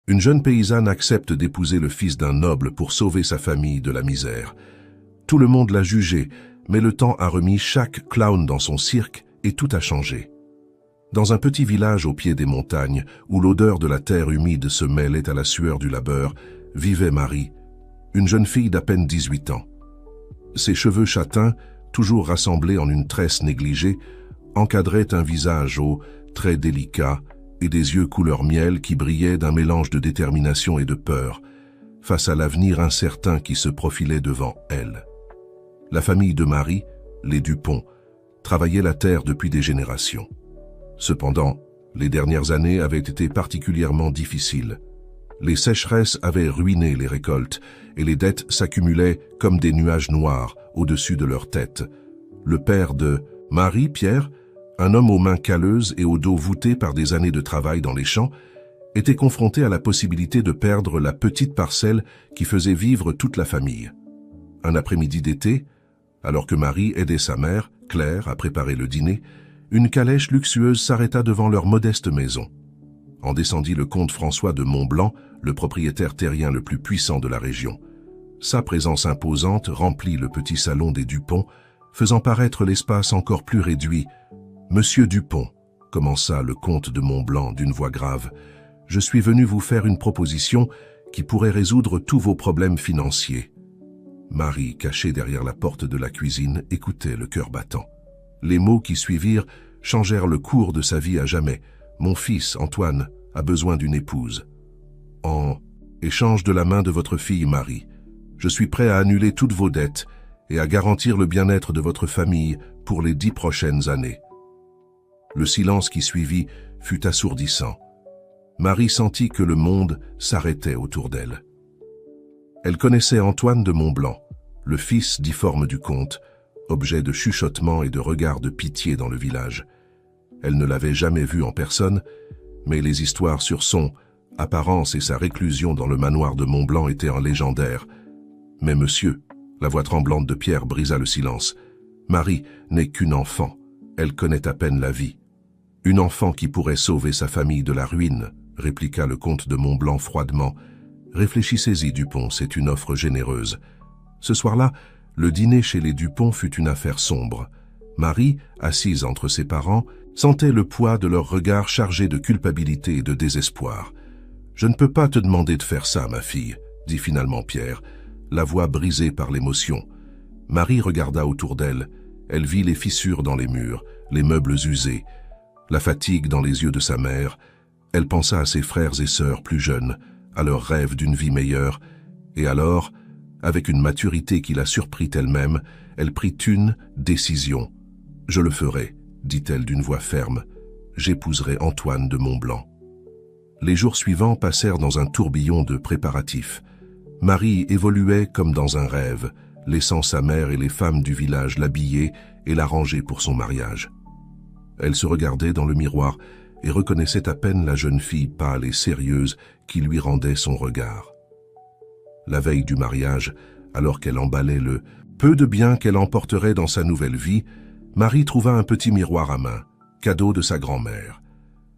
Une jeune paysanne accepte d'épouser le fils d'un noble pour sauver sa famille de la misère. Tout le monde l'a jugé, mais le temps a remis chaque clown dans son cirque et tout a changé. Dans un petit village au pied des montagnes, où l'odeur de la terre humide se mêlait à la sueur du labeur, vivait Marie, une jeune fille d'à peine 18 ans. Ses cheveux châtains, toujours rassemblés en une tresse négligée, encadraient un visage aux traits délicats et des yeux couleur miel qui brillaient d'un mélange de détermination et de peur, face à l'avenir incertain qui se profilait devant elle. La famille de Marie, les Dupont, travaillait la terre depuis des générations. Cependant, les dernières années avaient été particulièrement difficiles. Les sécheresses avaient ruiné les récoltes et les dettes s'accumulaient comme des nuages noirs au-dessus de leurs têtes. Le père de Marie, Pierre, un homme aux mains calleuses et au dos voûté par des années de travail dans les champs, était confronté à la possibilité de perdre la petite parcelle qui faisait vivre toute la famille. Un après-midi d'été, alors que Marie aidait sa mère, Claire, à préparer le dîner, une calèche luxueuse s'arrêta devant leur modeste maison. En descendit le comte François de Montblanc, le propriétaire terrien le plus puissant de la région. Sa présence imposante remplit le petit salon des Dupont, faisant paraître l'espace encore plus réduit. « Monsieur Dupont », commença le comte de Montblanc d'une voix grave, « je suis venu vous faire une proposition qui pourrait résoudre tous vos problèmes financiers. » Marie, cachée derrière la porte de la cuisine, écoutait le cœur battant. Les mots qui suivirent changèrent le cours de sa vie à jamais. « Mon fils, Antoine, a besoin d'une épouse. En échange de la main de votre fille Marie, je suis prêt à annuler toutes vos dettes et à garantir le bien-être de votre famille pour les 10 prochaines années. » Le silence qui suivit fut assourdissant. Marie sentit que le monde s'arrêtait autour d'elle. Elle connaissait Antoine de Montblanc, le fils difforme du comte, objet de chuchotements et de regards de pitié dans le village. Elle ne l'avait jamais vu en personne, mais les histoires sur son apparence et sa réclusion dans le manoir de Montblanc étaient en légendaire. « Mais monsieur », la voix tremblante de Pierre brisa le silence, « Marie n'est qu'une enfant, elle connaît à peine la vie. »« Une enfant qui pourrait sauver sa famille de la ruine », répliqua le comte de Montblanc froidement. « Réfléchissez-y, Dupont, c'est une offre généreuse. » Ce soir-là, le dîner chez les Dupont fut une affaire sombre. Marie, assise entre ses parents, sentait le poids de leurs regards chargés de culpabilité et de désespoir. « Je ne peux pas te demander de faire ça, ma fille, » dit finalement Pierre, la voix brisée par l'émotion. Marie regarda autour d'elle. Elle vit les fissures dans les murs, les meubles usés, la fatigue dans les yeux de sa mère. Elle pensa à ses frères et sœurs plus jeunes, à leur rêve d'une vie meilleure, et alors, avec une maturité qui la surprit elle-même, elle prit une décision. « Je le ferai », dit-elle d'une voix ferme. « J'épouserai Antoine de Montblanc. » Les jours suivants passèrent dans un tourbillon de préparatifs. Marie évoluait comme dans un rêve, laissant sa mère et les femmes du village l'habiller et l'arranger pour son mariage. Elle se regardait dans le miroir et reconnaissait à peine la jeune fille pâle et sérieuse qui lui rendait son regard. La veille du mariage, alors qu'elle emballait le peu de biens qu'elle emporterait dans sa nouvelle vie, Marie trouva un petit miroir à main, cadeau de sa grand-mère.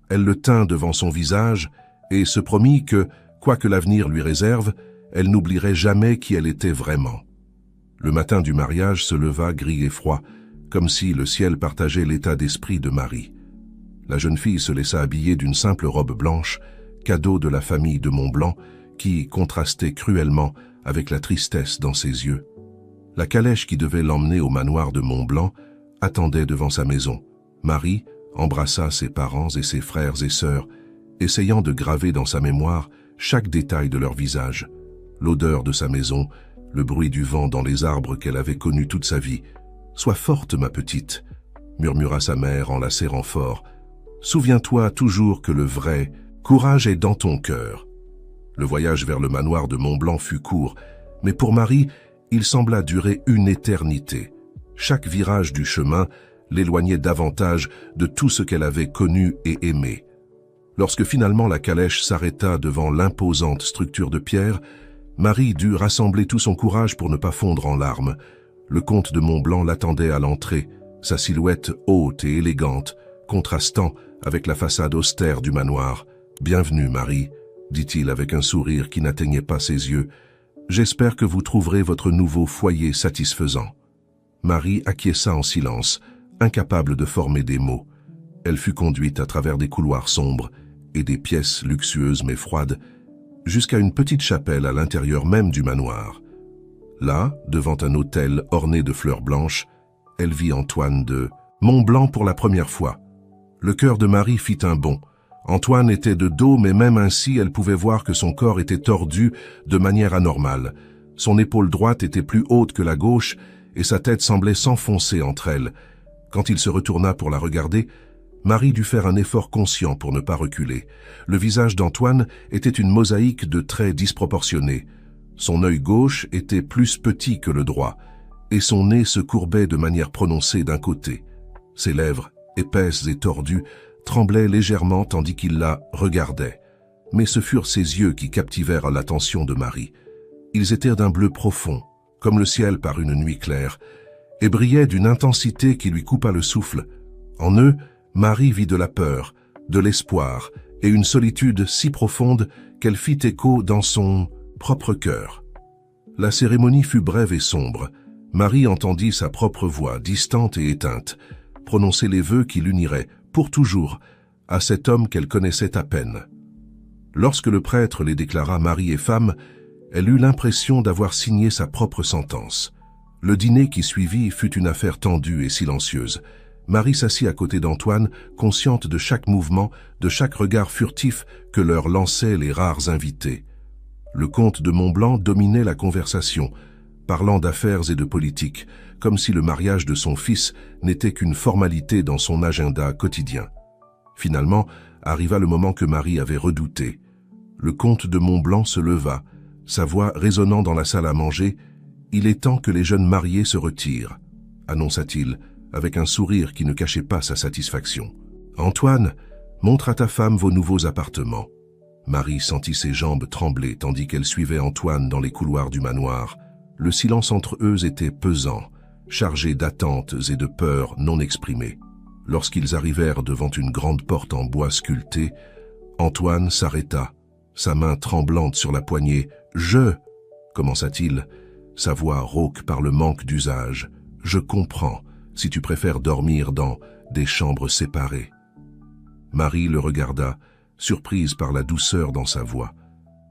Elle le tint devant son visage et se promit que, quoi que l'avenir lui réserve, elle n'oublierait jamais qui elle était vraiment. Le matin du mariage se leva gris et froid, comme si le ciel partageait l'état d'esprit de Marie. La jeune fille se laissa habiller d'une simple robe blanche, cadeau de la famille de Montblanc, qui contrastait cruellement avec la tristesse dans ses yeux. La calèche qui devait l'emmener au manoir de Montblanc attendait devant sa maison. Marie embrassa ses parents et ses frères et sœurs, essayant de graver dans sa mémoire chaque détail de leur visage, l'odeur de sa maison, le bruit du vent dans les arbres qu'elle avait connus toute sa vie. « Sois forte, ma petite », murmura sa mère en la serrant fort. « Souviens-toi toujours que le vrai courage est dans ton cœur. » Le voyage vers le manoir de Montblanc fut court, mais pour Marie, il sembla durer une éternité. Chaque virage du chemin l'éloignait davantage de tout ce qu'elle avait connu et aimé. Lorsque finalement la calèche s'arrêta devant l'imposante structure de pierre, Marie dut rassembler tout son courage pour ne pas fondre en larmes. Le comte de Montblanc l'attendait à l'entrée, sa silhouette haute et élégante, contrastant avec la façade austère du manoir. « Bienvenue, Marie », dit-il avec un sourire qui n'atteignait pas ses yeux. « J'espère que vous trouverez votre nouveau foyer satisfaisant. » Marie acquiesça en silence, incapable de former des mots. Elle fut conduite à travers des couloirs sombres et des pièces luxueuses mais froides, jusqu'à une petite chapelle à l'intérieur même du manoir. Là, devant un autel orné de fleurs blanches, elle vit Antoine de Montblanc pour la première fois. Le cœur de Marie fit un bond. Antoine était de dos, mais même ainsi, elle pouvait voir que son corps était tordu de manière anormale. Son épaule droite était plus haute que la gauche et sa tête semblait s'enfoncer entre elles. Quand il se retourna pour la regarder, Marie dut faire un effort conscient pour ne pas reculer. Le visage d'Antoine était une mosaïque de traits disproportionnés. Son œil gauche était plus petit que le droit, et son nez se courbait de manière prononcée d'un côté. Ses lèvres, épaisses et tordues, tremblaient légèrement tandis qu'il la regardait. Mais ce furent ses yeux qui captivèrent l'attention de Marie. Ils étaient d'un bleu profond, comme le ciel par une nuit claire, et brillaient d'une intensité qui lui coupa le souffle. En eux, Marie vit de la peur, de l'espoir et une solitude si profonde qu'elle fit écho dans son propre cœur. La cérémonie fut brève et sombre. Marie entendit sa propre voix, distante et éteinte, prononcer les vœux qui l'uniraient, pour toujours, à cet homme qu'elle connaissait à peine. Lorsque le prêtre les déclara mari et femme, elle eut l'impression d'avoir signé sa propre sentence. Le dîner qui suivit fut une affaire tendue et silencieuse. Marie s'assit à côté d'Antoine, consciente de chaque mouvement, de chaque regard furtif que leur lançaient les rares invités. Le comte de Montblanc dominait la conversation, parlant d'affaires et de politique, comme si le mariage de son fils n'était qu'une formalité dans son agenda quotidien. Finalement, arriva le moment que Marie avait redouté. Le comte de Montblanc se leva, sa voix résonnant dans la salle à manger. « Il est temps que les jeunes mariés se retirent », annonça-t-il, avec un sourire qui ne cachait pas sa satisfaction. « Antoine, montre à ta femme vos nouveaux appartements. » Marie sentit ses jambes trembler tandis qu'elle suivait Antoine dans les couloirs du manoir. Le silence entre eux était pesant, chargé d'attentes et de peurs non exprimées. Lorsqu'ils arrivèrent devant une grande porte en bois sculpté, Antoine s'arrêta, sa main tremblante sur la poignée. « Je » commença-t-il, sa voix rauque par le manque d'usage. « Je comprends, si tu préfères dormir dans des chambres séparées. » Marie le regarda, surprise par la douceur dans sa voix.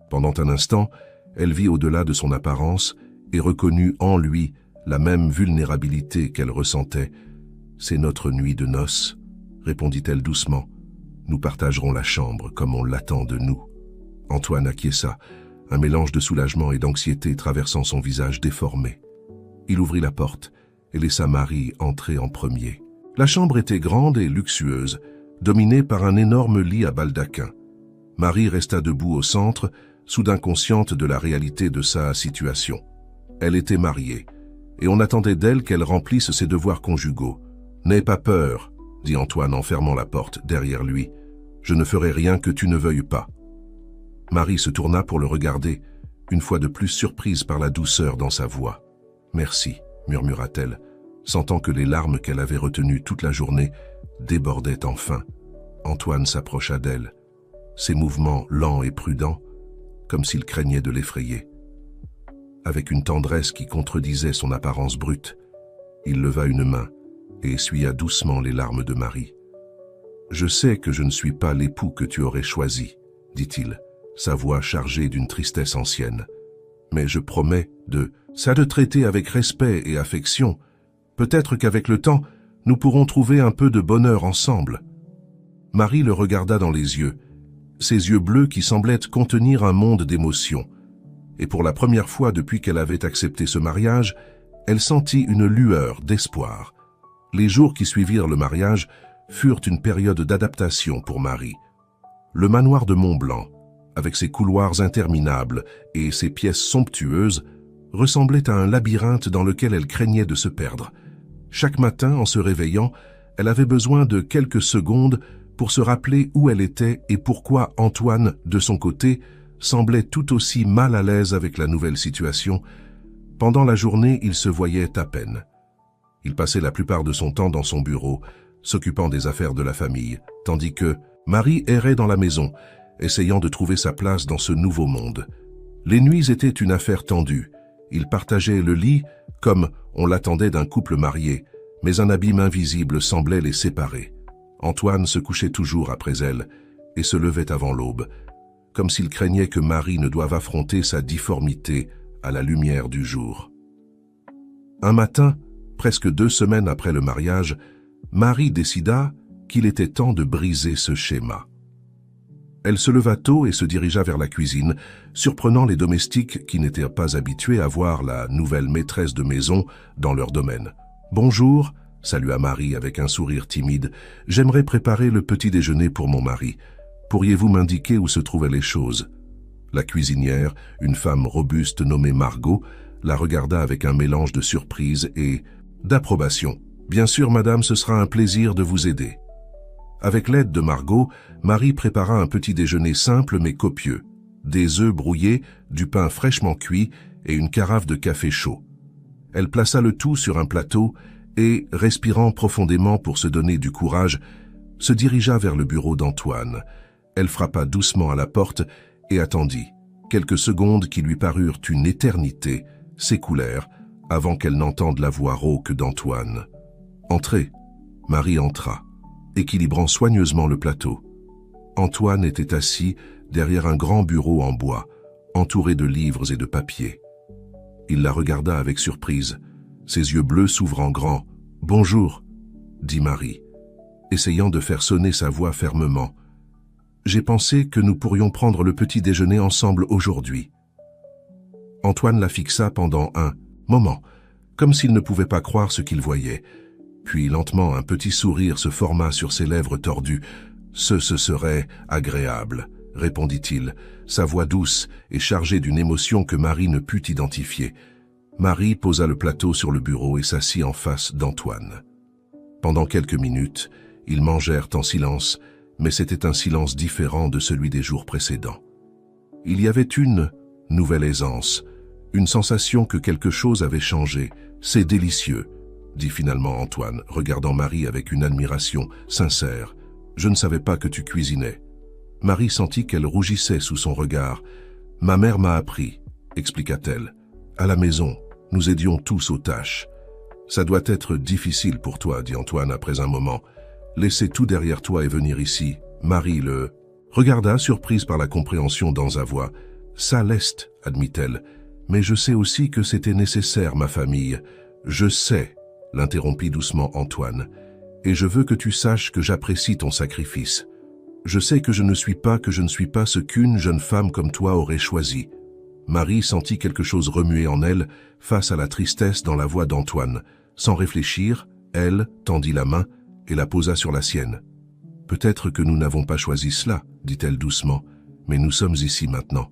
Pendant un instant, elle vit au-delà de son apparence et reconnut en lui la même vulnérabilité qu'elle ressentait. « C'est notre nuit de noces, » répondit-elle doucement. « Nous partagerons la chambre comme on l'attend de nous. » Antoine acquiesça, un mélange de soulagement et d'anxiété traversant son visage déformé. Il ouvrit la porte et laissa Marie entrer en premier. La chambre était grande et luxueuse, dominée par un énorme lit à baldaquin. Marie resta debout au centre, soudain consciente de la réalité de sa situation. Elle était mariée, et on attendait d'elle qu'elle remplisse ses devoirs conjugaux. « N'aie pas peur, » dit Antoine en fermant la porte derrière lui. « Je ne ferai rien que tu ne veuilles pas. » Marie se tourna pour le regarder, une fois de plus surprise par la douceur dans sa voix. « Merci, » murmura-t-elle, sentant que les larmes qu'elle avait retenues toute la journée débordaient enfin. Antoine s'approcha d'elle, ses mouvements lents et prudents, comme s'il craignait de l'effrayer. Avec une tendresse qui contredisait son apparence brute, il leva une main et essuya doucement les larmes de Marie. « Je sais que je ne suis pas l'époux que tu aurais choisi, » dit-il, sa voix chargée d'une tristesse ancienne. « Mais je promets de te traiter avec respect et affection. Peut-être qu'avec le temps, nous pourrons trouver un peu de bonheur ensemble. » Marie le regarda dans les yeux, ses yeux bleus qui semblaient contenir un monde d'émotions. Et pour la première fois depuis qu'elle avait accepté ce mariage, elle sentit une lueur d'espoir. Les jours qui suivirent le mariage furent une période d'adaptation pour Marie. Le manoir de Montblanc, avec ses couloirs interminables et ses pièces somptueuses, ressemblait à un labyrinthe dans lequel elle craignait de se perdre. Chaque matin, en se réveillant, elle avait besoin de quelques secondes pour se rappeler où elle était et pourquoi Antoine, de son côté, semblait tout aussi mal à l'aise avec la nouvelle situation. Pendant la journée, il se voyait à peine. Il passait la plupart de son temps dans son bureau, s'occupant des affaires de la famille, tandis que Marie errait dans la maison. essayant de trouver sa place dans ce nouveau monde. Les nuits étaient une affaire tendue. Ils partageaient le lit comme on l'attendait d'un couple marié, mais un abîme invisible semblait les séparer. Antoine se couchait toujours après elle et se levait avant l'aube, comme s'il craignait que Marie ne doive affronter sa difformité à la lumière du jour. Un matin, presque 2 semaines après le mariage, Marie décida qu'il était temps de briser ce schéma. Elle se leva tôt et se dirigea vers la cuisine, surprenant les domestiques qui n'étaient pas habitués à voir la nouvelle maîtresse de maison dans leur domaine. « Bonjour », salua Marie avec un sourire timide, « j'aimerais préparer le petit déjeuner pour mon mari. Pourriez-vous m'indiquer où se trouvaient les choses ?» La cuisinière, une femme robuste nommée Margot, la regarda avec un mélange de surprise et d'approbation. « Bien sûr, madame, ce sera un plaisir de vous aider. » Avec l'aide de Margot, Marie prépara un petit déjeuner simple mais copieux. Des œufs brouillés, du pain fraîchement cuit et une carafe de café chaud. Elle plaça le tout sur un plateau et, respirant profondément pour se donner du courage, se dirigea vers le bureau d'Antoine. Elle frappa doucement à la porte et attendit. Quelques secondes qui lui parurent une éternité s'écoulèrent avant qu'elle n'entende la voix rauque d'Antoine. « Entrez !» Marie entra, équilibrant soigneusement le plateau. Antoine était assis derrière un grand bureau en bois, entouré de livres et de papiers. Il la regarda avec surprise, ses yeux bleus s'ouvrant grands. « Bonjour !» dit Marie, essayant de faire sonner sa voix fermement. « J'ai pensé que nous pourrions prendre le petit déjeuner ensemble aujourd'hui. » Antoine la fixa pendant un moment, comme s'il ne pouvait pas croire ce qu'il voyait. Puis lentement un petit sourire se forma sur ses lèvres tordues. « Ce serait agréable », répondit-il, sa voix douce et chargée d'une émotion que Marie ne put identifier. Marie posa le plateau sur le bureau et s'assit en face d'Antoine. Pendant quelques minutes, ils mangèrent en silence, mais c'était un silence différent de celui des jours précédents. Il y avait une nouvelle aisance, une sensation que quelque chose avait changé. « C'est délicieux », dit finalement Antoine, regardant Marie avec une admiration sincère. « Je ne savais pas que tu cuisinais. » Marie sentit qu'elle rougissait sous son regard. « Ma mère m'a appris », expliqua-t-elle. « À la maison, nous aidions tous aux tâches. »« Ça doit être difficile pour toi, » dit Antoine après un moment. « Laisser tout derrière toi et venir ici. » Marie le regarda, surprise par la compréhension dans sa voix. « Ça l'est, » admit-elle. « Mais je sais aussi que c'était nécessaire, ma famille. »« Je sais, » l'interrompit doucement Antoine. « Et je veux que tu saches que j'apprécie ton sacrifice. Je sais que je ne suis pas ce qu'une jeune femme comme toi aurait choisi. » Marie sentit quelque chose remuer en elle face à la tristesse dans la voix d'Antoine. Sans réfléchir, elle tendit la main et la posa sur la sienne. « Peut-être que nous n'avons pas choisi cela, » dit-elle doucement, « mais nous sommes ici maintenant.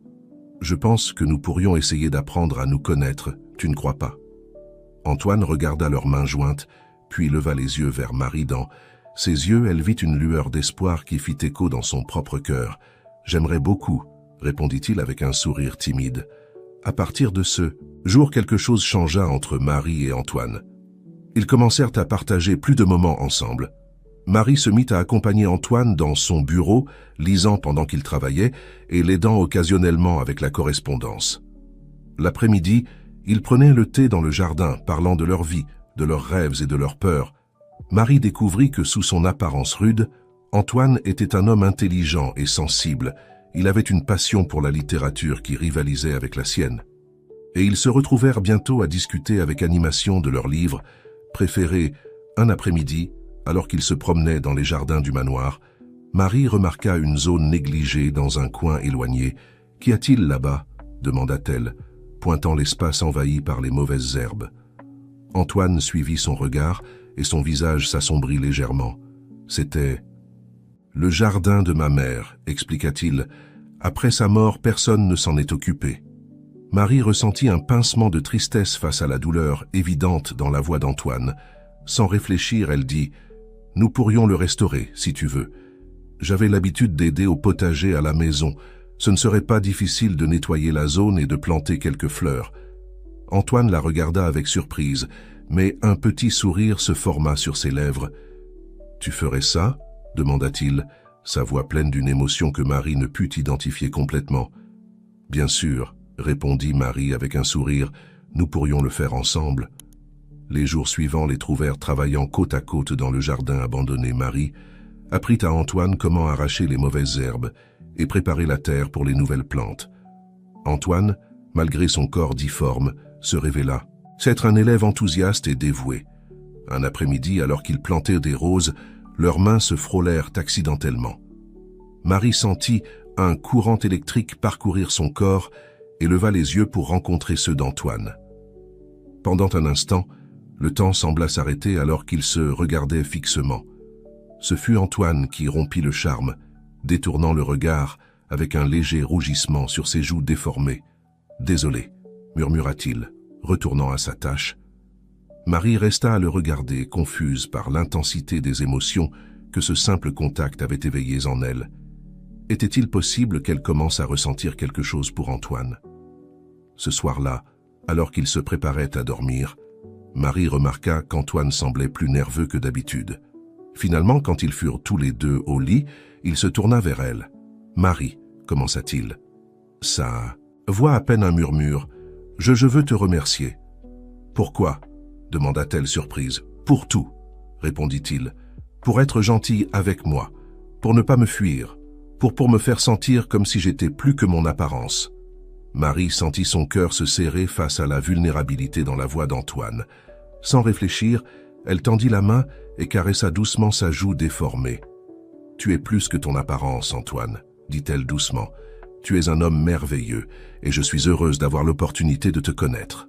Je pense que nous pourrions essayer d'apprendre à nous connaître, tu ne crois pas ?» Antoine regarda leurs mains jointes, puis leva les yeux vers Marie. Dans ses yeux, elle vit une lueur d'espoir qui fit écho dans son propre cœur. « J'aimerais beaucoup, » répondit-il avec un sourire timide. À partir de ce jour, quelque chose changea entre Marie et Antoine. Ils commencèrent à partager plus de moments ensemble. Marie se mit à accompagner Antoine dans son bureau, lisant pendant qu'il travaillait et l'aidant occasionnellement avec la correspondance. L'après-midi, ils prenaient le thé dans le jardin, parlant de leur vie, de leurs rêves et de leurs peurs. Marie découvrit que sous son apparence rude, Antoine était un homme intelligent et sensible. Il avait une passion pour la littérature qui rivalisait avec la sienne. Et ils se retrouvèrent bientôt à discuter avec animation de leurs livres préférés. Un après-midi, alors qu'ils se promenaient dans les jardins du manoir, Marie remarqua une zone négligée dans un coin éloigné. « Qu'y a-t-il là-bas » demanda-t-elle, pointant l'espace envahi par les mauvaises herbes. Antoine suivit son regard et son visage s'assombrit légèrement. C'était « le jardin de ma mère », expliqua-t-il. « Après sa mort, personne ne s'en est occupé. » Marie ressentit un pincement de tristesse face à la douleur évidente dans la voix d'Antoine. Sans réfléchir, elle dit « Nous pourrions le restaurer, si tu veux. J'avais l'habitude d'aider au potager à la maison. Ce ne serait pas difficile de nettoyer la zone et de planter quelques fleurs. » Antoine la regarda avec surprise, mais un petit sourire se forma sur ses lèvres. « Tu ferais ça ?» demanda-t-il, sa voix pleine d'une émotion que Marie ne put identifier complètement. « Bien sûr, » répondit Marie avec un sourire, « nous pourrions le faire ensemble. » Les jours suivants les trouvèrent travaillant côte à côte dans le jardin abandonné. Marie apprit à Antoine comment arracher les mauvaises herbes et préparer la terre pour les nouvelles plantes. Antoine, malgré son corps difforme, se révéla être un élève enthousiaste et dévoué. Un après-midi, alors qu'ils plantaient des roses, leurs mains se frôlèrent accidentellement. Marie sentit un courant électrique parcourir son corps et leva les yeux pour rencontrer ceux d'Antoine. Pendant un instant, le temps sembla s'arrêter alors qu'ils se regardaient fixement. Ce fut Antoine qui rompit le charme, détournant le regard avec un léger rougissement sur ses joues déformées. « Désolé », murmura-t-il, retournant à sa tâche. Marie resta à le regarder, confuse par l'intensité des émotions que ce simple contact avait éveillées en elle. Était-il possible qu'elle commence à ressentir quelque chose pour Antoine? Ce soir-là, alors qu'il se préparait à dormir, Marie remarqua qu'Antoine semblait plus nerveux que d'habitude. Finalement, quand ils furent tous les deux au lit, il se tourna vers elle. « Marie », commença-t-il. Sa voix à peine un murmure. « Je veux te remercier. »« Pourquoi ?» demanda-t-elle surprise. « Pour tout, » répondit-il. « Pour être gentil avec moi, pour ne pas me fuir, pour me faire sentir comme si j'étais plus que mon apparence. » Marie sentit son cœur se serrer face à la vulnérabilité dans la voix d'Antoine. Sans réfléchir, elle tendit la main et caressa doucement sa joue déformée. « Tu es plus que ton apparence, Antoine, » dit-elle doucement. « Tu es un homme merveilleux et je suis heureuse d'avoir l'opportunité de te connaître. »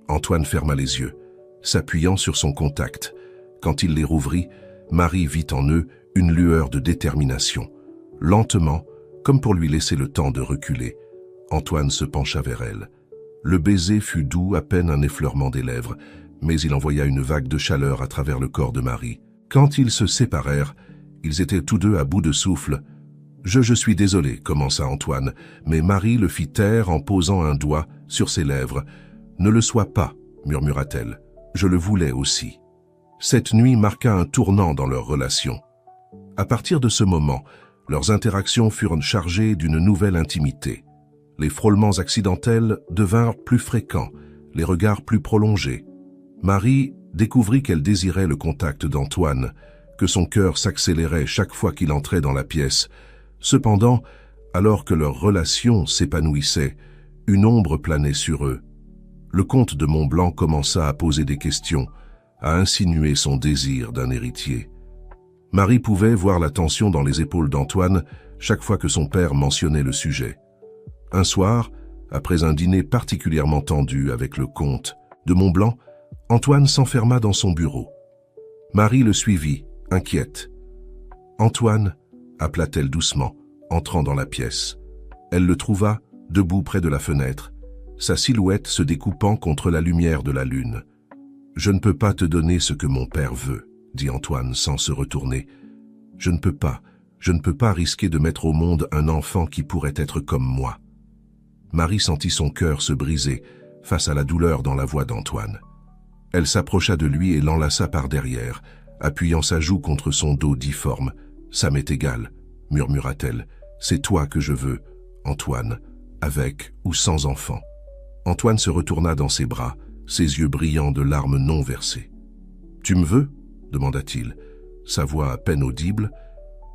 Antoine ferma les yeux, s'appuyant sur son contact. Quand il les rouvrit, Marie vit en eux une lueur de détermination. Lentement, comme pour lui laisser le temps de reculer, Antoine se pencha vers elle. Le baiser fut doux, à peine un effleurement des lèvres, mais il envoya une vague de chaleur à travers le corps de Marie. Quand ils se séparèrent, ils étaient tous deux à bout de souffle. « Je suis désolé », commença Antoine, mais Marie le fit taire en posant un doigt sur ses lèvres. « Ne le sois pas », murmura-t-elle. « Je le voulais aussi. » Cette nuit marqua un tournant dans leur relation. À partir de ce moment, leurs interactions furent chargées d'une nouvelle intimité. Les frôlements accidentels devinrent plus fréquents, les regards plus prolongés. Marie découvrit qu'elle désirait le contact d'Antoine, que son cœur s'accélérait chaque fois qu'il entrait dans la pièce. Cependant, alors que leur relation s'épanouissait, une ombre planait sur eux. Le comte de Montblanc commença à poser des questions, à insinuer son désir d'un héritier. Marie pouvait voir la tension dans les épaules d'Antoine chaque fois que son père mentionnait le sujet. Un soir, après un dîner particulièrement tendu avec le comte de Montblanc, Antoine s'enferma dans son bureau. Marie le suivit, inquiète. « Antoine » appela-t-elle doucement, entrant dans la pièce. Elle le trouva, debout près de la fenêtre, sa silhouette se découpant contre la lumière de la lune. « Je ne peux pas te donner ce que mon père veut, » dit Antoine sans se retourner. « Je ne peux pas risquer de mettre au monde un enfant qui pourrait être comme moi. » Marie sentit son cœur se briser face à la douleur dans la voix d'Antoine. Elle s'approcha de lui et l'enlaça par derrière, appuyant sa joue contre son dos difforme. « Ça m'est égal, » murmura-t-elle. « C'est toi que je veux, Antoine, avec ou sans enfant. » Antoine se retourna dans ses bras, ses yeux brillants de larmes non versées. « Tu me veux ?» demanda-t-il, sa voix à peine audible.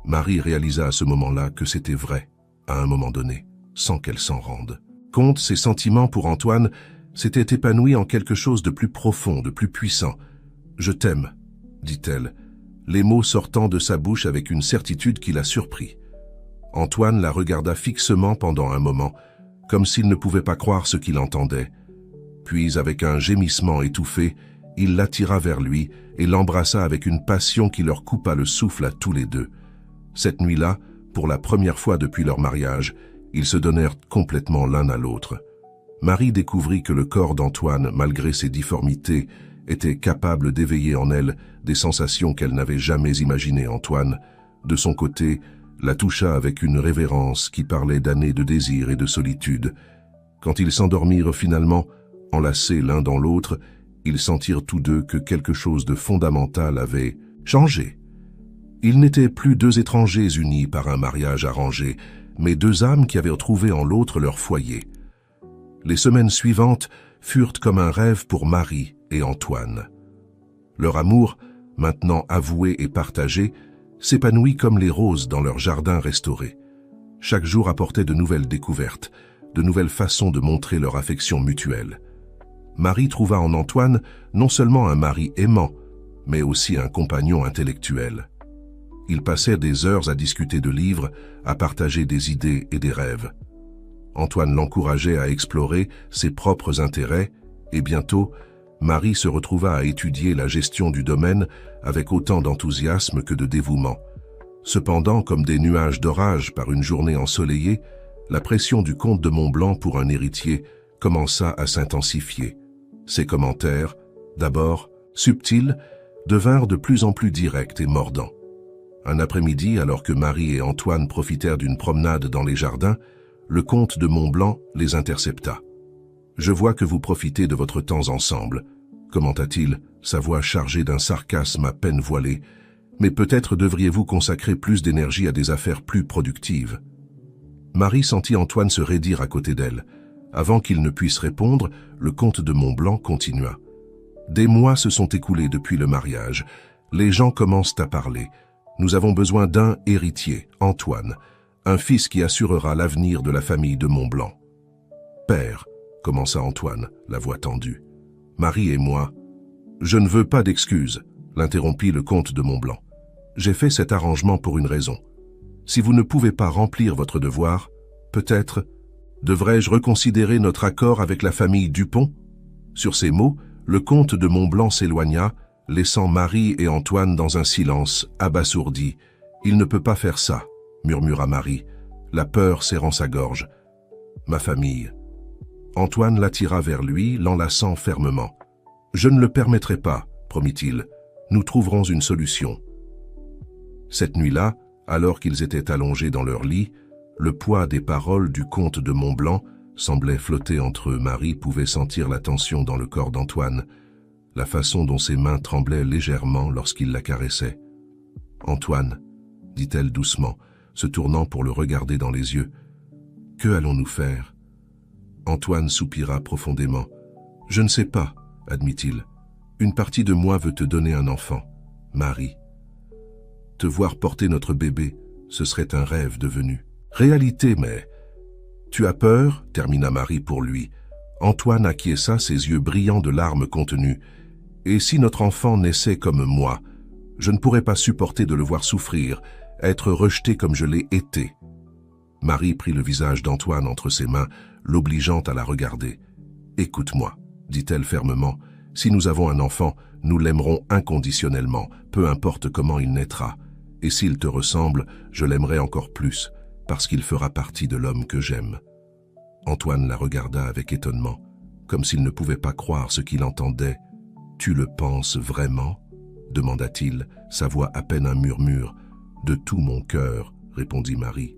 Marie réalisa à ce moment-là que c'était vrai, à un moment donné, sans qu'elle s'en rende. Compte, ses sentiments pour Antoine s'étaient épanouis en quelque chose de plus profond, de plus puissant. « Je t'aime », dit-elle, les mots sortant de sa bouche avec une certitude qui la surprit. Antoine la regarda fixement pendant un moment, comme s'il ne pouvait pas croire ce qu'il entendait. Puis, avec un gémissement étouffé, il l'attira vers lui et l'embrassa avec une passion qui leur coupa le souffle à tous les deux. Cette nuit-là, pour la première fois depuis leur mariage, ils se donnèrent complètement l'un à l'autre. Marie découvrit que le corps d'Antoine, malgré ses difformités, était capable d'éveiller en elle des sensations qu'elle n'avait jamais imaginées. Antoine, de son côté, la toucha avec une révérence qui parlait d'années de désir et de solitude. Quand ils s'endormirent finalement, enlacés l'un dans l'autre, ils sentirent tous deux que quelque chose de fondamental avait changé. Ils n'étaient plus deux étrangers unis par un mariage arrangé, mais deux âmes qui avaient trouvé en l'autre leur foyer. Les semaines suivantes furent comme un rêve pour Marie et Antoine. Leur amour, maintenant avoué et partagé, s'épanouit comme les roses dans leur jardin restauré. Chaque jour apportait de nouvelles découvertes, de nouvelles façons de montrer leur affection mutuelle. Marie trouva en Antoine non seulement un mari aimant, mais aussi un compagnon intellectuel. Ils passèrent des heures à discuter de livres, à partager des idées et des rêves. Antoine l'encourageait à explorer ses propres intérêts, et bientôt, Marie se retrouva à étudier la gestion du domaine avec autant d'enthousiasme que de dévouement. Cependant, comme des nuages d'orage par une journée ensoleillée, la pression du comte de Montblanc pour un héritier commença à s'intensifier. Ses commentaires, d'abord subtils, devinrent de plus en plus directs et mordants. Un après-midi, alors que Marie et Antoine profitèrent d'une promenade dans les jardins, le comte de Montblanc les intercepta. « Je vois que vous profitez de votre temps ensemble », commenta-t-il, sa voix chargée d'un sarcasme à peine voilé, « mais peut-être devriez-vous consacrer plus d'énergie à des affaires plus productives. » Marie sentit Antoine se raidir à côté d'elle. Avant qu'il ne puisse répondre, le comte de Montblanc continua. « Des mois se sont écoulés depuis le mariage. Les gens commencent à parler. Nous avons besoin d'un héritier, Antoine, un fils qui assurera l'avenir de la famille de Montblanc. »« Père, » commença Antoine, la voix tendue. « Marie et moi... »« Je ne veux pas d'excuses, » l'interrompit le comte de Montblanc. « J'ai fait cet arrangement pour une raison. Si vous ne pouvez pas remplir votre devoir, peut-être devrais-je reconsidérer notre accord avec la famille Dupont ?» Sur ces mots, le comte de Montblanc s'éloigna, laissant Marie et Antoine dans un silence abasourdi. « Il ne peut pas faire ça, » murmura Marie, la peur serrant sa gorge. « Ma famille. » Antoine l'attira vers lui, l'enlaçant fermement. « Je ne le permettrai pas, » promit-il. « Nous trouverons une solution. » Cette nuit-là, alors qu'ils étaient allongés dans leur lit, le poids des paroles du comte de Montblanc semblait flotter entre eux. Marie pouvait sentir la tension dans le corps d'Antoine, la façon dont ses mains tremblaient légèrement lorsqu'il la caressait. « Antoine, » dit-elle doucement, se tournant pour le regarder dans les yeux, « que allons-nous faire ?» Antoine soupira profondément. « Je ne sais pas, » admit-il. « Une partie de moi veut te donner un enfant, Marie. Te voir porter notre bébé, ce serait un rêve devenu réalité, mais... » « Tu as peur ?» termina Marie pour lui. Antoine acquiesça, ses yeux brillants de larmes contenues. « Et si notre enfant naissait comme moi, je ne pourrais pas supporter de le voir souffrir, être rejeté comme je l'ai été. » Marie prit le visage d'Antoine entre ses mains, l'obligeant à la regarder. « Écoute-moi, » dit-elle fermement. « Si nous avons un enfant, nous l'aimerons inconditionnellement, peu importe comment il naîtra. Et s'il te ressemble, je l'aimerai encore plus, parce qu'il fera partie de l'homme que j'aime. » Antoine la regarda avec étonnement, comme s'il ne pouvait pas croire ce qu'il entendait. « Tu le penses vraiment ?» demanda-t-il, sa voix à peine un murmure. « De tout mon cœur, » répondit Marie.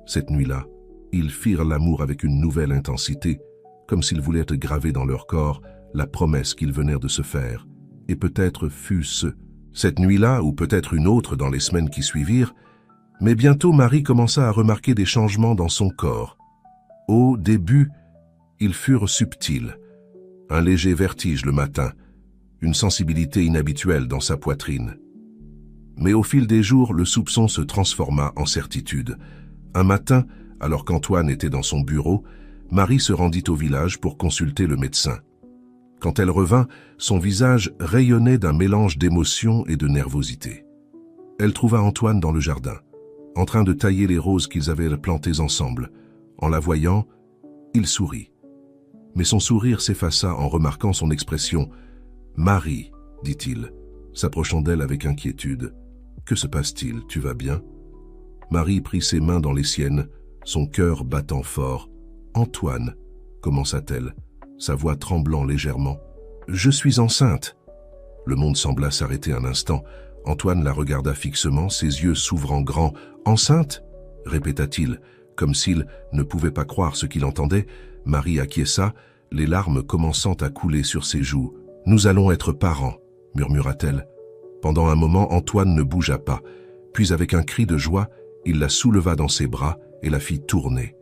Cette nuit-là, ils firent l'amour avec une nouvelle intensité, comme s'ils voulaient être gravés dans leur corps la promesse qu'ils venaient de se faire. Et peut-être fut-ce cette nuit-là, ou peut-être une autre dans les semaines qui suivirent, mais bientôt Marie commença à remarquer des changements dans son corps. Au début, ils furent subtils. Un léger vertige le matin, une sensibilité inhabituelle dans sa poitrine. Mais au fil des jours, le soupçon se transforma en certitude. Un matin, alors qu'Antoine était dans son bureau, Marie se rendit au village pour consulter le médecin. Quand elle revint, son visage rayonnait d'un mélange d'émotion et de nervosité. Elle trouva Antoine dans le jardin, en train de tailler les roses qu'ils avaient plantées ensemble. En la voyant, il sourit. Mais son sourire s'effaça en remarquant son expression. « Marie, » dit-il, s'approchant d'elle avec inquiétude. « Que se passe-t-il? Tu vas bien ?» Marie prit ses mains dans les siennes, son cœur battant fort. « Antoine, » commença-t-elle, sa voix tremblant légèrement. « Je suis enceinte. » Le monde sembla s'arrêter un instant. Antoine la regarda fixement, ses yeux s'ouvrant grands. « Enceinte ?» répéta-t-il, comme s'il ne pouvait pas croire ce qu'il entendait. Marie acquiesça, les larmes commençant à couler sur ses joues. « Nous allons être parents, » murmura-t-elle. Pendant un moment, Antoine ne bougea pas, Puis avec un cri de joie, il la souleva dans ses bras et la fit tourner.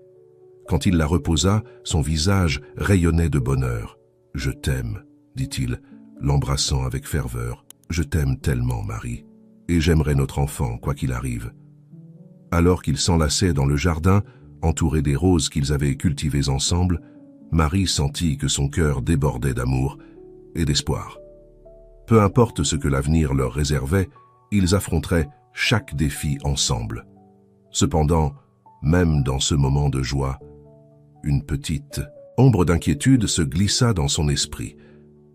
Quand il la reposa, son visage rayonnait de bonheur. « Je t'aime, dit-il, l'embrassant avec ferveur. Je t'aime tellement, Marie, et j'aimerai notre enfant, quoi qu'il arrive. » Alors qu'ils s'enlaçaient dans le jardin, entourés des roses qu'ils avaient cultivées ensemble, Marie sentit que son cœur débordait d'amour et d'espoir. Peu importe ce que l'avenir leur réservait, ils affronteraient chaque défi ensemble. Cependant, même dans ce moment de joie, une petite ombre d'inquiétude se glissa dans son esprit.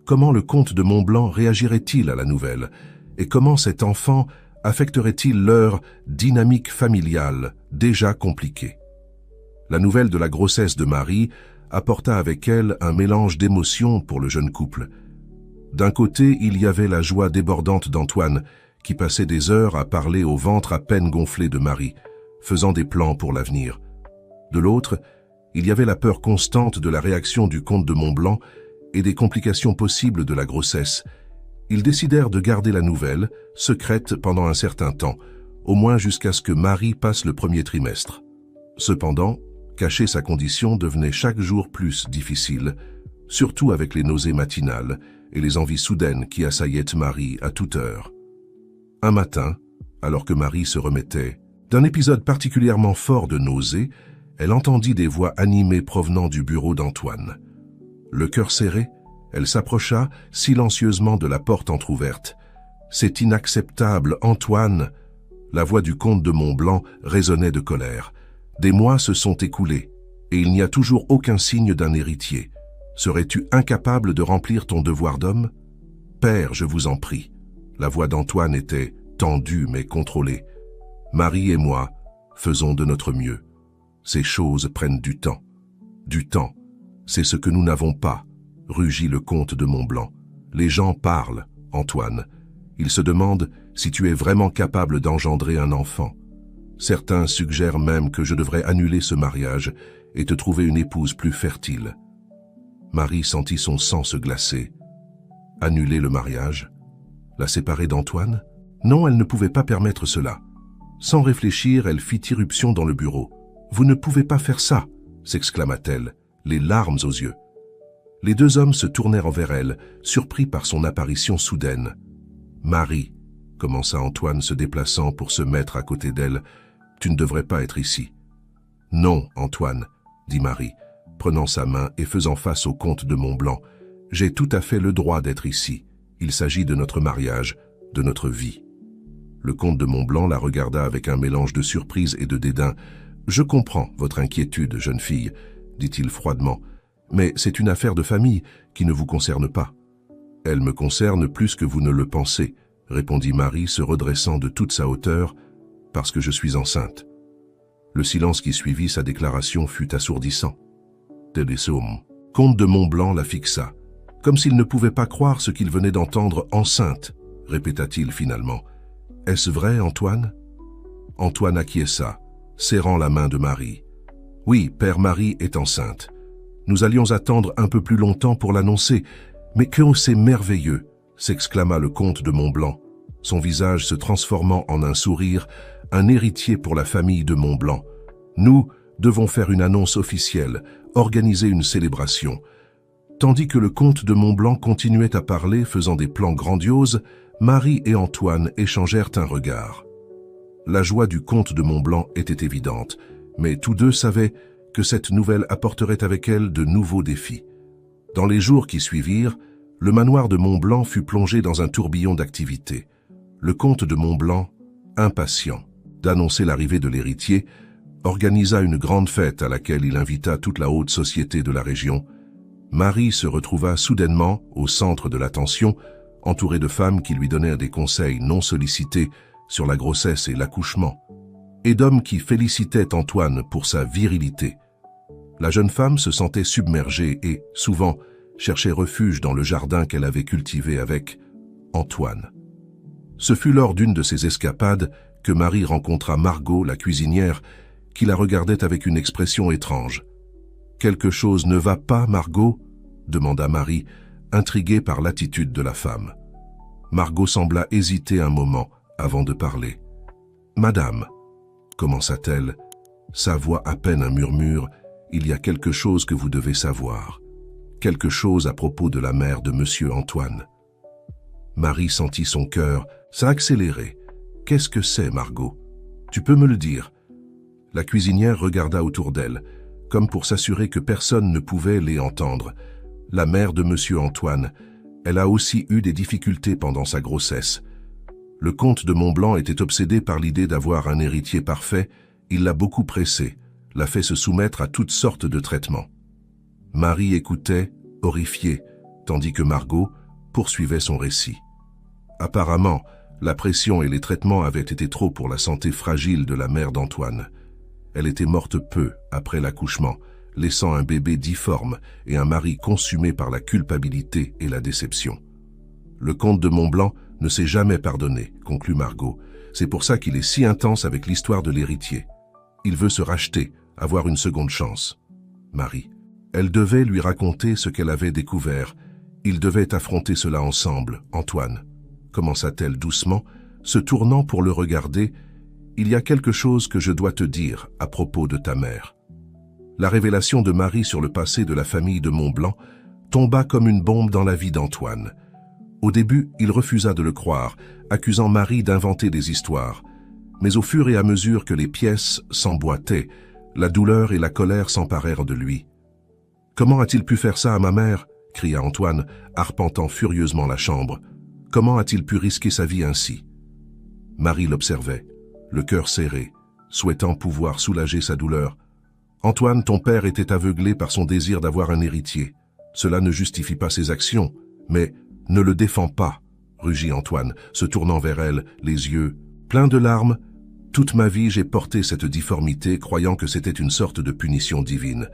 Comment le comte de Montblanc réagirait-il à la nouvelle? Et comment cet enfant affecterait-il leur dynamique familiale déjà compliquée? La nouvelle de la grossesse de Marie apporta avec elle un mélange d'émotions pour le jeune couple. D'un côté, il y avait la joie débordante d'Antoine, qui passait des heures à parler au ventre à peine gonflé de Marie, faisant des plans pour l'avenir. De l'autre, il y avait la peur constante de la réaction du comte de Montblanc et des complications possibles de la grossesse. Ils décidèrent de garder la nouvelle, secrète pendant un certain temps, au moins jusqu'à ce que Marie passe le premier trimestre. Cependant, cacher sa condition devenait chaque jour plus difficile, surtout avec les nausées matinales et les envies soudaines qui assaillaient Marie à toute heure. Un matin, alors que Marie se remettait d'un épisode particulièrement fort de nausées, elle entendit des voix animées provenant du bureau d'Antoine. Le cœur serré, elle s'approcha silencieusement de la porte entr'ouverte. « C'est inacceptable, Antoine !» La voix du comte de Montblanc résonnait de colère. « Des mois se sont écoulés, et il n'y a toujours aucun signe d'un héritier. Serais-tu incapable de remplir ton devoir d'homme ? Père, je vous en prie. » La voix d'Antoine était tendue mais contrôlée. « Marie et moi faisons de notre mieux. Ces choses prennent du temps. Du temps, c'est ce que nous n'avons pas, » rugit le comte de Montblanc. « Les gens parlent, Antoine. Ils se demandent si tu es vraiment capable d'engendrer un enfant. Certains suggèrent même que je devrais annuler ce mariage et te trouver une épouse plus fertile. » Marie sentit son sang se glacer. Annuler le mariage? La séparer d'Antoine? Non, elle ne pouvait pas permettre cela. Sans réfléchir, elle fit irruption dans le bureau. « Vous ne pouvez pas faire ça !» s'exclama-t-elle, les larmes aux yeux. Les deux hommes se tournèrent vers elle, surpris par son apparition soudaine. « Marie, » commença Antoine se déplaçant pour se mettre à côté d'elle, « tu ne devrais pas être ici. »« Non, Antoine, » dit Marie, prenant sa main et faisant face au comte de Montblanc. « J'ai tout à fait le droit d'être ici. Il s'agit de notre mariage, de notre vie. » Le comte de Montblanc la regarda avec un mélange de surprise et de dédain. « Je comprends votre inquiétude, jeune fille, » dit-il froidement, « mais c'est une affaire de famille qui ne vous concerne pas. »« Elle me concerne plus que vous ne le pensez, » répondit Marie se redressant de toute sa hauteur, « parce que je suis enceinte. » Le silence qui suivit sa déclaration fut assourdissant. Télésomme. Comte de Montblanc la fixa, comme s'il ne pouvait pas croire ce qu'il venait d'entendre. « Enceinte » répéta-t-il finalement. « Est-ce vrai, Antoine ?» Antoine acquiesça, serrant la main de Marie. « Oui, Père Marie est enceinte. Nous allions attendre un peu plus longtemps pour l'annoncer, mais que c'est merveilleux !» s'exclama le comte de Montblanc, son visage se transformant en un sourire, un héritier pour la famille de Montblanc. « Nous devons faire une annonce officielle, organiser une célébration. » Tandis que le comte de Montblanc continuait à parler, faisant des plans grandioses, Marie et Antoine échangèrent un regard. La joie du comte de Montblanc était évidente, mais tous deux savaient que cette nouvelle apporterait avec elle de nouveaux défis. Dans les jours qui suivirent, le manoir de Montblanc fut plongé dans un tourbillon d'activités. Le comte de Montblanc, impatient d'annoncer l'arrivée de l'héritier, organisa une grande fête à laquelle il invita toute la haute société de la région. Marie se retrouva soudainement au centre de l'attention, entourée de femmes qui lui donnèrent des conseils non sollicités sur la grossesse et l'accouchement, et d'hommes qui félicitaient Antoine pour sa virilité. La jeune femme se sentait submergée et, souvent, cherchait refuge dans le jardin qu'elle avait cultivé avec Antoine. Ce fut lors d'une de ces escapades que Marie rencontra Margot, la cuisinière, qui la regardait avec une expression étrange. « Quelque chose ne va pas, Margot ?» demanda Marie, intriguée par l'attitude de la femme. Margot sembla hésiter un moment avant de parler. « Madame, commença-t-elle, sa voix à peine un murmure, il y a quelque chose que vous devez savoir. Quelque chose à propos de la mère de Monsieur Antoine. Marie sentit son cœur s'accélérer. Qu'est-ce que c'est, Margot? Tu peux me le dire? La cuisinière regarda autour d'elle, comme pour s'assurer que personne ne pouvait les entendre. La mère de Monsieur Antoine, elle a aussi eu des difficultés pendant sa grossesse. Le comte de Montblanc était obsédé par l'idée d'avoir un héritier parfait, il l'a beaucoup pressé, l'a fait se soumettre à toutes sortes de traitements. Marie écoutait, horrifiée, tandis que Margot poursuivait son récit. Apparemment, la pression et les traitements avaient été trop pour la santé fragile de la mère d'Antoine. Elle était morte peu après l'accouchement, laissant un bébé difforme et un mari consumé par la culpabilité et la déception. Le comte de Montblanc ne s'est jamais pardonné, conclut Margot. C'est pour ça qu'il est si intense avec l'histoire de l'héritier. Il veut se racheter, avoir une seconde chance. Marie. Elle devait lui raconter ce qu'elle avait découvert. Ils devaient affronter cela ensemble, Antoine. Commença-t-elle doucement, se tournant pour le regarder. Il y a quelque chose que je dois te dire à propos de ta mère. La révélation de Marie sur le passé de la famille de Montblanc tomba comme une bombe dans la vie d'Antoine. Au début, il refusa de le croire, accusant Marie d'inventer des histoires. Mais au fur et à mesure que les pièces s'emboîtaient, la douleur et la colère s'emparèrent de lui. « Comment a-t-il pu faire ça à ma mère ?» cria Antoine, arpentant furieusement la chambre. « Comment a-t-il pu risquer sa vie ainsi ?» Marie l'observait, le cœur serré, souhaitant pouvoir soulager sa douleur. « Antoine, ton père était aveuglé par son désir d'avoir un héritier. Cela ne justifie pas ses actions, mais ne le défends pas, » rugit Antoine, se tournant vers elle, les yeux pleins de larmes. « Toute ma vie, j'ai porté cette difformité, croyant que c'était une sorte de punition divine.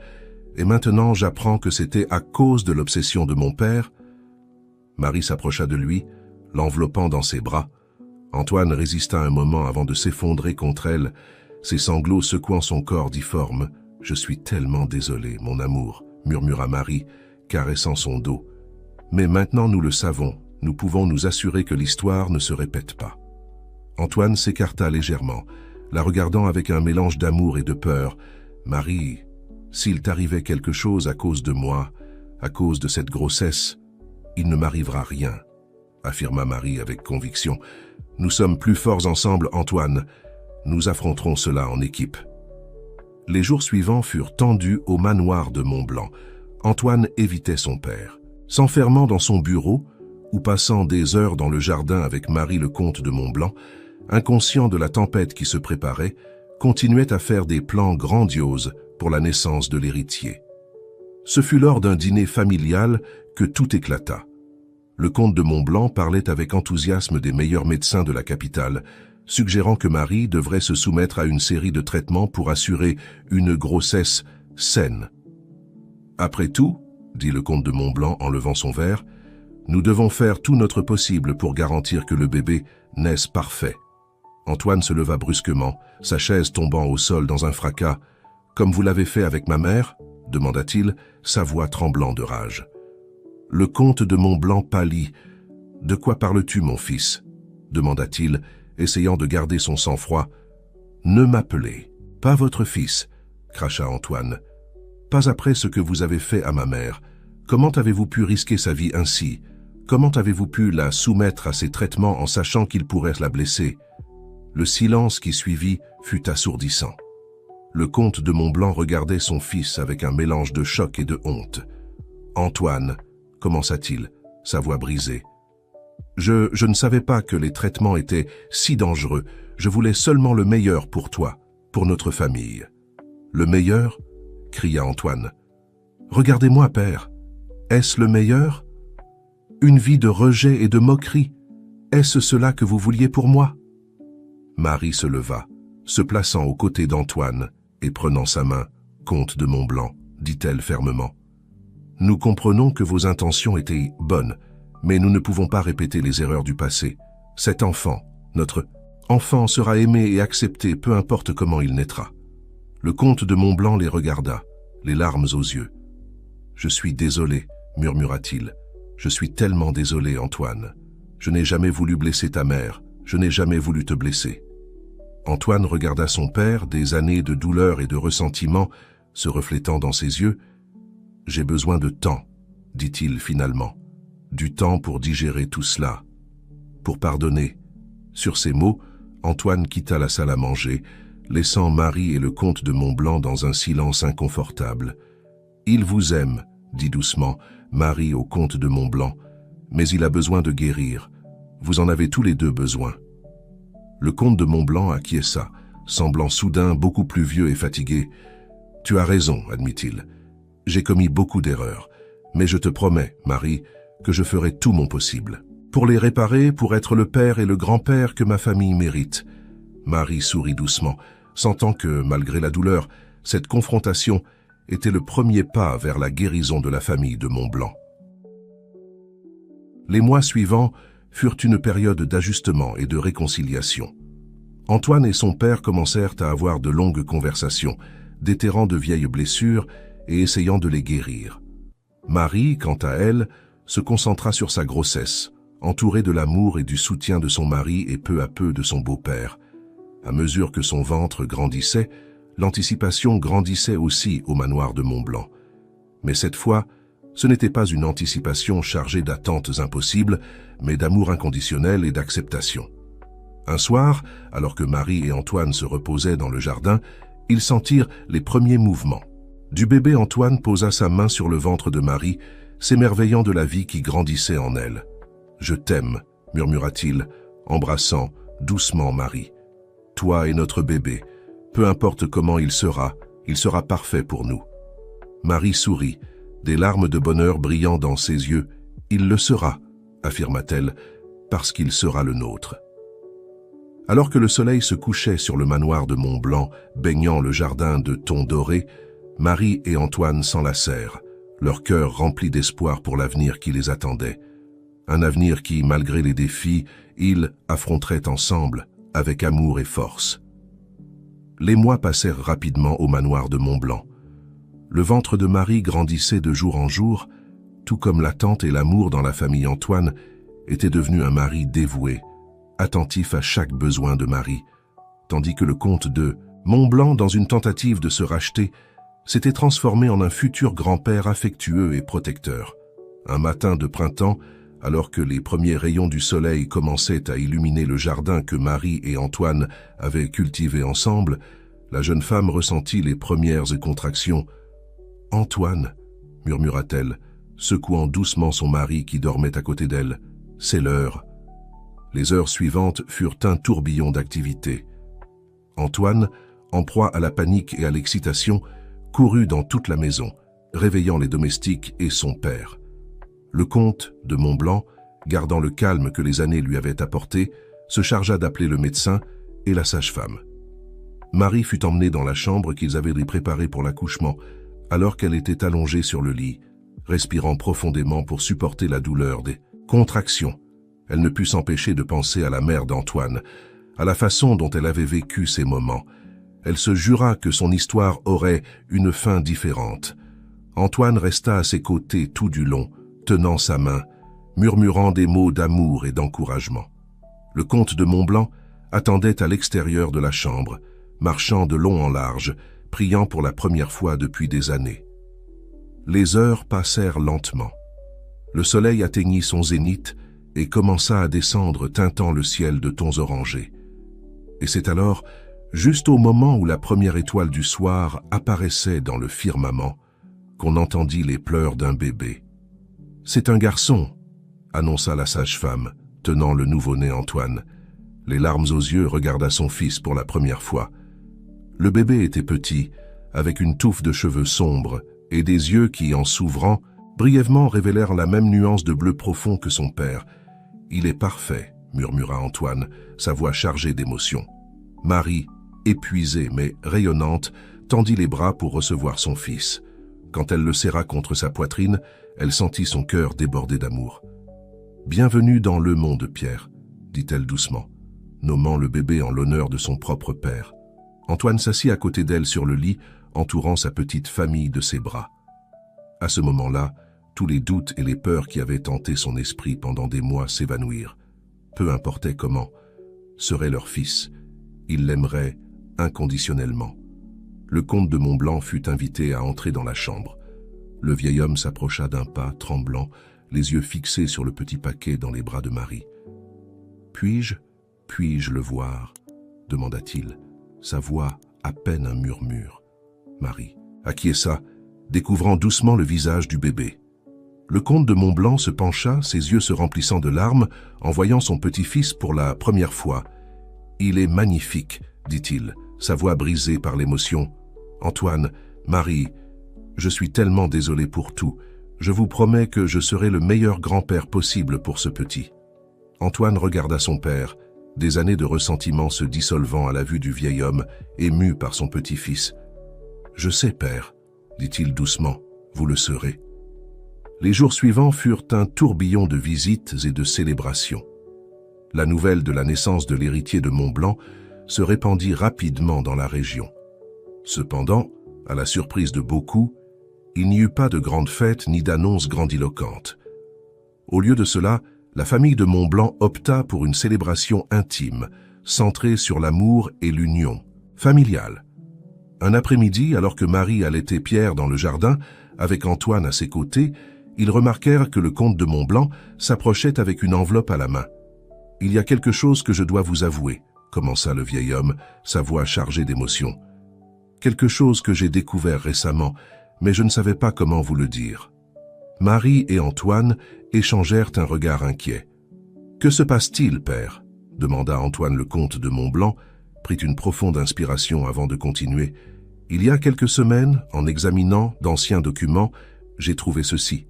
Et maintenant, j'apprends que c'était à cause de l'obsession de mon père. » Marie s'approcha de lui, l'enveloppant dans ses bras. Antoine résista un moment avant de s'effondrer contre elle, ses sanglots secouant son corps difforme. « Je suis tellement désolé, mon amour, » murmura Marie, caressant son dos. « Mais maintenant nous le savons, nous pouvons nous assurer que l'histoire ne se répète pas. » Antoine s'écarta légèrement, la regardant avec un mélange d'amour et de peur. « Marie, s'il t'arrivait quelque chose à cause de moi, à cause de cette grossesse, il ne m'arrivera rien, » affirma Marie avec conviction. « Nous sommes plus forts ensemble, Antoine. Nous affronterons cela en équipe. » Les jours suivants furent tendus au manoir de Montblanc. Antoine évitait son père. S'enfermant dans son bureau, ou passant des heures dans le jardin avec Marie le comte de Montblanc, inconscient de la tempête qui se préparait, continuait à faire des plans grandioses pour la naissance de l'héritier. Ce fut lors d'un dîner familial que tout éclata. Le comte de Montblanc parlait avec enthousiasme des meilleurs médecins de la capitale, suggérant que Marie devrait se soumettre à une série de traitements pour assurer une grossesse saine. « Après tout, » dit le comte de Montblanc en levant son verre, « nous devons faire tout notre possible pour garantir que le bébé naisse parfait. » Antoine se leva brusquement, sa chaise tombant au sol dans un fracas. « Comme vous l'avez fait avec ma mère ?» demanda-t-il, sa voix tremblant de rage. Le comte de Montblanc pâlit. « De quoi parles-tu, mon fils ?» demanda-t-il, essayant de garder son sang-froid. « Ne m'appelez pas votre fils, » cracha Antoine. « Pas après ce que vous avez fait à ma mère. Comment avez-vous pu risquer sa vie ainsi? Comment avez-vous pu la soumettre à ces traitements en sachant qu'il pourrait la blesser ?» Le silence qui suivit fut assourdissant. Le comte de Montblanc regardait son fils avec un mélange de choc et de honte. « Antoine, » commença-t-il, sa voix brisée. « Je ne savais pas que les traitements étaient si dangereux. Je voulais seulement le meilleur pour toi, pour notre famille. »« Le meilleur ?» cria Antoine. « Regardez-moi, père. Est-ce le meilleur? Une vie de rejet et de moquerie. Est-ce cela que vous vouliez pour moi ?» Marie se leva, se plaçant aux côtés d'Antoine et prenant sa main. « Comte de Montblanc, » dit-elle fermement. « Nous comprenons que vos intentions étaient bonnes, mais nous ne pouvons pas répéter les erreurs du passé. Cet enfant, notre enfant, sera aimé et accepté, peu importe comment il naîtra. » Le comte de Montblanc les regarda, les larmes aux yeux. « Je suis désolé, » murmura-t-il. « Je suis tellement désolé, Antoine. Je n'ai jamais voulu blesser ta mère, je n'ai jamais voulu te blesser. » Antoine regarda son père, des années de douleur et de ressentiment se reflétant dans ses yeux. « J'ai besoin de temps, dit-il finalement. Du temps pour digérer tout cela, pour pardonner. » Sur ces mots, Antoine quitta la salle à manger, laissant Marie et le comte de Montblanc dans un silence inconfortable. « Il vous aime, » dit doucement Marie au comte de Montblanc, « mais il a besoin de guérir. Vous en avez tous les deux besoin. » Le comte de Montblanc acquiesça, semblant soudain beaucoup plus vieux et fatigué. « Tu as raison, admit-il. J'ai commis beaucoup d'erreurs, mais je te promets, Marie, que je ferai tout mon possible. Pour les réparer, pour être le père et le grand-père que ma famille mérite. » Marie sourit doucement, sentant que, malgré la douleur, cette confrontation était le premier pas vers la guérison de la famille de Montblanc. Les mois suivants furent une période d'ajustement et de réconciliation. Antoine et son père commencèrent à avoir de longues conversations, déterrant de vieilles blessures et essayant de les guérir. Marie, quant à elle, se concentra sur sa grossesse, entourée de l'amour et du soutien de son mari et peu à peu de son beau-père. À mesure que son ventre grandissait, l'anticipation grandissait aussi au manoir de Montblanc. Mais cette fois, ce n'était pas une anticipation chargée d'attentes impossibles, mais d'amour inconditionnel et d'acceptation. Un soir, alors que Marie et Antoine se reposaient dans le jardin, ils sentirent les premiers mouvements. Du bébé, Antoine posa sa main sur le ventre de Marie, s'émerveillant de la vie qui grandissait en elle. « Je t'aime », murmura-t-il, embrassant doucement Marie. « Toi et notre bébé, peu importe comment il sera parfait pour nous. » Marie sourit, des larmes de bonheur brillant dans ses yeux. « Il le sera », affirma-t-elle, « parce qu'il sera le nôtre. » Alors que le soleil se couchait sur le manoir de Montblanc, baignant le jardin de tons dorés, Marie et Antoine s'enlacèrent, leur cœur rempli d'espoir pour l'avenir qui les attendait. Un avenir qui, malgré les défis, ils affronteraient ensemble, avec amour et force. Les mois passèrent rapidement au manoir de Montblanc. Le ventre de Marie grandissait de jour en jour, tout comme l'attente et l'amour dans la famille Antoine était devenu un mari dévoué, attentif à chaque besoin de Marie, tandis que le comte de Montblanc, dans une tentative de se racheter, s'était transformé en un futur grand-père affectueux et protecteur. Un matin de printemps, alors que les premiers rayons du soleil commençaient à illuminer le jardin que Marie et Antoine avaient cultivé ensemble, la jeune femme ressentit les premières contractions. « Antoine » murmura-t-elle, secouant doucement son mari qui dormait à côté d'elle, « c'est l'heure. » Les heures suivantes furent un tourbillon d'activité. Antoine, en proie à la panique et à l'excitation, courut dans toute la maison, réveillant les domestiques et son père. Le comte de Montblanc, gardant le calme que les années lui avaient apporté, se chargea d'appeler le médecin et la sage-femme. Marie fut emmenée dans la chambre qu'ils avaient préparée pour l'accouchement, alors qu'elle était allongée sur le lit, respirant profondément pour supporter la douleur des contractions. Elle ne put s'empêcher de penser à la mère d'Antoine, à la façon dont elle avait vécu ces moments. Elle se jura que son histoire aurait une fin différente. Antoine resta à ses côtés tout du long, tenant sa main, murmurant des mots d'amour et d'encouragement. Le comte de Montblanc attendait à l'extérieur de la chambre, marchant de long en large, priant pour la première fois depuis des années. Les heures passèrent lentement. Le soleil atteignit son zénith et commença à descendre, teintant le ciel de tons orangés. Et c'est alors, juste au moment où la première étoile du soir apparaissait dans le firmament, qu'on entendit les pleurs d'un bébé. « C'est un garçon », annonça la sage-femme, tenant le nouveau-né Antoine. Les larmes aux yeux, regarda son fils pour la première fois. Le bébé était petit, avec une touffe de cheveux sombres et des yeux qui, en s'ouvrant, brièvement révélèrent la même nuance de bleu profond que son père. « Il est parfait », murmura Antoine, sa voix chargée d'émotion. Marie, épuisée mais rayonnante, tendit les bras pour recevoir son fils. Quand elle le serra contre sa poitrine, elle sentit son cœur déborder d'amour. « Bienvenue dans le monde, Pierre », dit-elle doucement, nommant le bébé en l'honneur de son propre père. Antoine s'assit à côté d'elle sur le lit, entourant sa petite famille de ses bras. À ce moment-là, tous les doutes et les peurs qui avaient tenté son esprit pendant des mois s'évanouirent. Peu importait comment, serait leur fils, Il l'aimerait inconditionnellement. Le comte de Montblanc fut invité à entrer dans la chambre. Le vieil homme s'approcha d'un pas, tremblant, les yeux fixés sur le petit paquet dans les bras de Marie. « Puis-je le voir ?» demanda-t-il, sa voix à peine un murmure. Marie acquiesça, découvrant doucement le visage du bébé. Le comte de Montblanc se pencha, ses yeux se remplissant de larmes, en voyant son petit-fils pour la première fois. « Il est magnifique », dit-il, sa voix brisée par l'émotion. « Antoine, Marie, je suis tellement désolé pour tout. Je vous promets que je serai le meilleur grand-père possible pour ce petit. » Antoine regarda son père, des années de ressentiment se dissolvant à la vue du vieil homme, ému par son petit-fils. « Je sais, père, » dit-il doucement, « vous le serez. » Les jours suivants furent un tourbillon de visites et de célébrations. La nouvelle de la naissance de l'héritier de Montblanc se répandit rapidement dans la région. Cependant, à la surprise de beaucoup, il n'y eut pas de grande fête ni d'annonces grandiloquentes. Au lieu de cela, la famille de Montblanc opta pour une célébration intime, centrée sur l'amour et l'union familiale. Un après-midi, alors que Marie allaitait Pierre dans le jardin, avec Antoine à ses côtés, ils remarquèrent que le comte de Montblanc s'approchait avec une enveloppe à la main. « Il y a quelque chose que je dois vous avouer », commença le vieil homme, sa voix chargée d'émotion. « Quelque chose que j'ai découvert récemment, mais je ne savais pas comment vous le dire. » Marie et Antoine échangèrent un regard inquiet. « Que se passe-t-il, père ?» demanda Antoine le comte de Montblanc, prit une profonde inspiration avant de continuer. « Il y a quelques semaines, en examinant d'anciens documents, j'ai trouvé ceci. »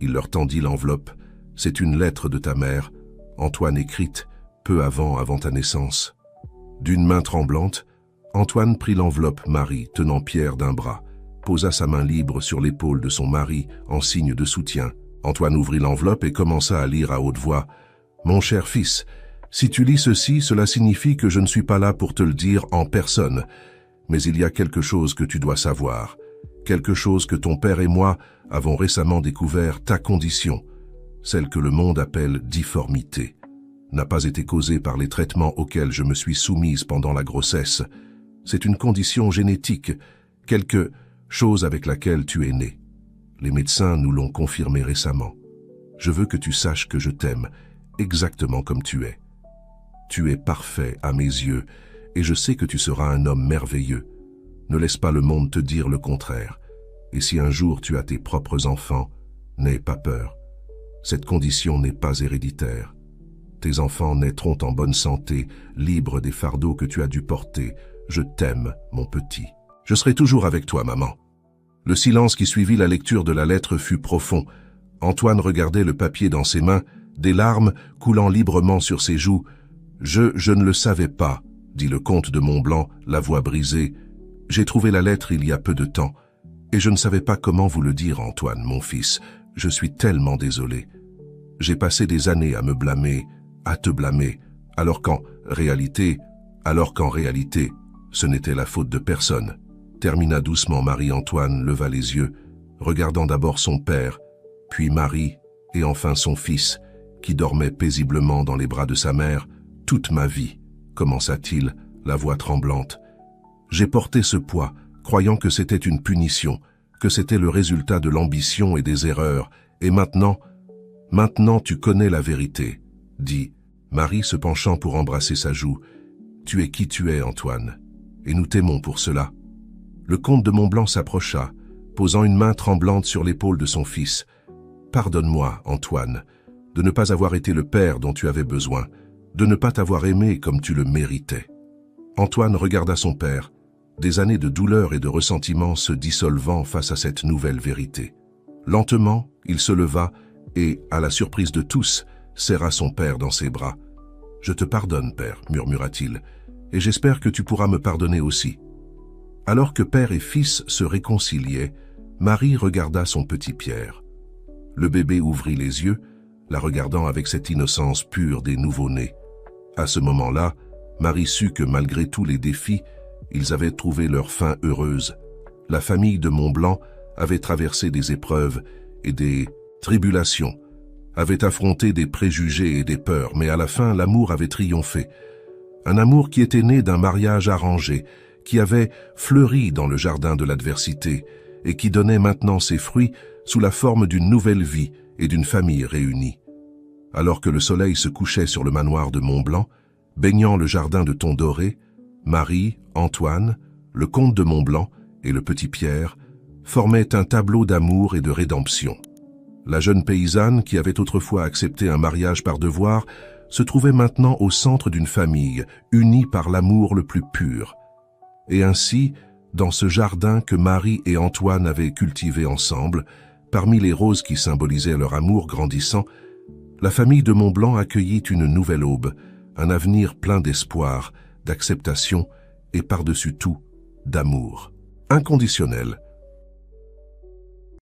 Il leur tendit l'enveloppe. « C'est une lettre de ta mère, Antoine écrite, peu avant ta naissance. » D'une main tremblante, Antoine prit l'enveloppe Marie, tenant Pierre d'un bras, posa sa main libre sur l'épaule de son mari en signe de soutien. Antoine ouvrit l'enveloppe et commença à lire à haute voix. « Mon cher fils, si tu lis ceci, cela signifie que je ne suis pas là pour te le dire en personne. Mais il y a quelque chose que tu dois savoir, quelque chose que ton père et moi avons récemment découvert, ta condition, celle que le monde appelle difformité, n'a pas été causée par les traitements auxquels je me suis soumise pendant la grossesse. C'est une condition génétique, quelque chose avec laquelle tu es né. Les médecins nous l'ont confirmé récemment. Je veux que tu saches que je t'aime, exactement comme tu es. Tu es parfait à mes yeux, et je sais que tu seras un homme merveilleux. Ne laisse pas le monde te dire le contraire. Et si un jour tu as tes propres enfants, n'aie pas peur. Cette condition n'est pas héréditaire. Tes enfants naîtront en bonne santé, libres des fardeaux que tu as dû porter. Je t'aime, mon petit. Je serai toujours avec toi, maman. » Le silence qui suivit la lecture de la lettre fut profond. Antoine regardait le papier dans ses mains, des larmes coulant librement sur ses joues. « Je ne le savais pas, » dit le comte de Montblanc, la voix brisée. « J'ai trouvé la lettre il y a peu de temps, et je ne savais pas comment vous le dire, Antoine, mon fils. Je suis tellement désolé. J'ai passé des années à me blâmer, à te blâmer, alors qu'en réalité, ce n'était la faute de personne. » Termina doucement Marie-Antoine, leva les yeux, regardant d'abord son père, puis Marie, et enfin son fils, qui dormait paisiblement dans les bras de sa mère. « Toute ma vie, » commença-t-il, la voix tremblante. « J'ai porté ce poids, croyant que c'était une punition, que c'était le résultat de l'ambition et des erreurs, et maintenant tu connais la vérité, » dit Marie se penchant pour embrasser sa joue. « Tu es qui tu es, Antoine, et nous t'aimons pour cela. » Le comte de Montblanc s'approcha, posant une main tremblante sur l'épaule de son fils. « Pardonne-moi, Antoine, de ne pas avoir été le père dont tu avais besoin, de ne pas t'avoir aimé comme tu le méritais. » Antoine regarda son père, des années de douleur et de ressentiment se dissolvant face à cette nouvelle vérité. Lentement, il se leva et, à la surprise de tous, serra son père dans ses bras. « Je te pardonne, père, » murmura-t-il, « et j'espère que tu pourras me pardonner aussi. » Alors que père et fils se réconciliaient, Marie regarda son petit Pierre. Le bébé ouvrit les yeux, la regardant avec cette innocence pure des nouveau-nés. À ce moment-là, Marie sut que malgré tous les défis, ils avaient trouvé leur fin heureuse. La famille de Montblanc avait traversé des épreuves et des tribulations, avait affronté des préjugés et des peurs, mais à la fin, l'amour avait triomphé. Un amour qui était né d'un mariage arrangé, qui avait fleuri dans le jardin de l'adversité et qui donnait maintenant ses fruits sous la forme d'une nouvelle vie et d'une famille réunie. Alors que le soleil se couchait sur le manoir de Montblanc, baignant le jardin de tons dorés, Marie, Antoine, le comte de Montblanc et le petit Pierre formaient un tableau d'amour et de rédemption. La jeune paysanne, qui avait autrefois accepté un mariage par devoir, se trouvait maintenant au centre d'une famille, unie par l'amour le plus pur. Et ainsi, dans ce jardin que Marie et Antoine avaient cultivé ensemble, parmi les roses qui symbolisaient leur amour grandissant, la famille de Montblanc accueillit une nouvelle aube, un avenir plein d'espoir, d'acceptation et par-dessus tout, d'amour. Inconditionnel,